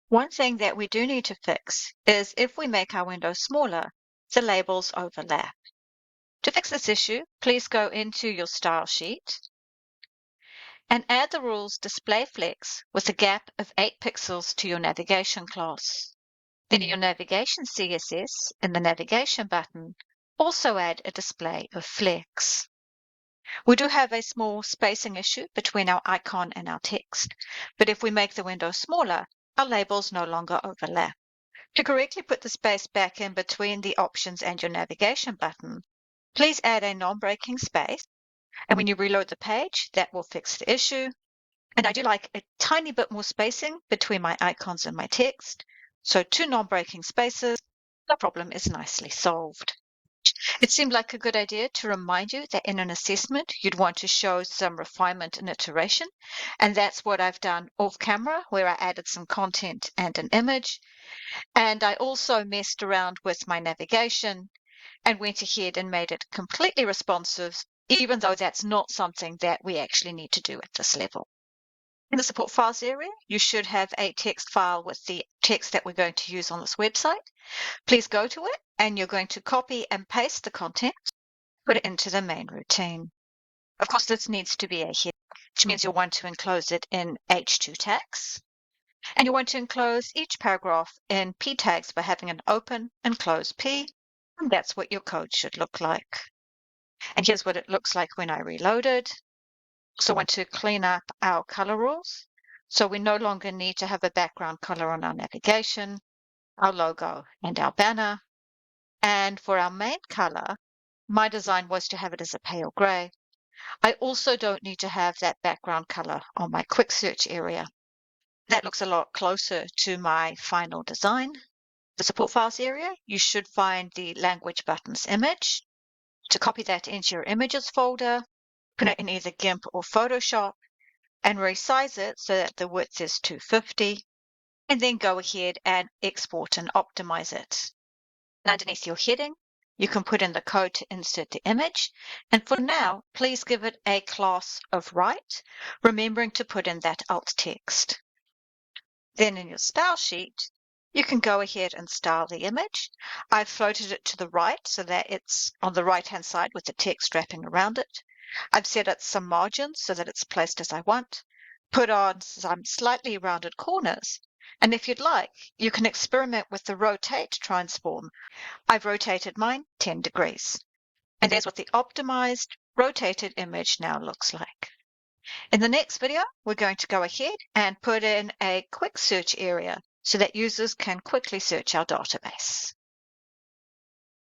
One thing that we do need to fix is if we make our window smaller, the labels overlap. To fix this issue, please go into your style sheet and add the rules display flex with a gap of 8 pixels to your navigation class. Then in your navigation CSS, in the navigation button, also add a display of flex. We do have a small spacing issue between our icon and our text, but if we make the window smaller, our labels no longer overlap. To correctly put the space back in between the options and your navigation button, please add a non-breaking space. And when you reload the page, that will fix the issue. And I do like a tiny bit more spacing between my icons and my text. So 2 non-breaking spaces, the problem is nicely solved. It seemed like a good idea to remind you that in an assessment, you'd want to show some refinement and iteration. And that's what I've done off camera, where I added some content and an image. And I also messed around with my navigation and went ahead and made it completely responsive, even though that's not something that we actually need to do at this level. In the support files area, you should have a text file with the text that we're going to use on this website. Please go to it and you're going to copy and paste the content, put it into the main routine. Of course, this needs to be a header, which means you'll want to enclose it in H2 tags. And you want to enclose each paragraph in P tags by having an open and close P. And that's what your code should look like. And here's what it looks like when I reload it. So I want to clean up our color rules. So we no longer need to have a background color on our navigation, our logo, and our banner. And for our main color, my design was to have it as a pale gray. I also don't need to have that background color on my quick search area. That looks a lot closer to my final design. The support files area, you should find the language buttons image. To copy that into your images folder, put it in either GIMP or Photoshop, and resize it so that the width is 250, and then go ahead and export and optimize it. And underneath your heading, you can put in the code to insert the image, and for now, please give it a class of right, remembering to put in that alt text. Then in your style sheet, you can go ahead and style the image. I've floated it to the right so that it's on the right-hand side with the text wrapping around it. I've set it some margins so that it's placed as I want, put on some slightly rounded corners, and if you'd like, you can experiment with the rotate transform. I've rotated mine 10 degrees. And there's what the optimized, rotated image now looks like. In the next video, we're going to go ahead and put in a quick search area so that users can quickly search our database.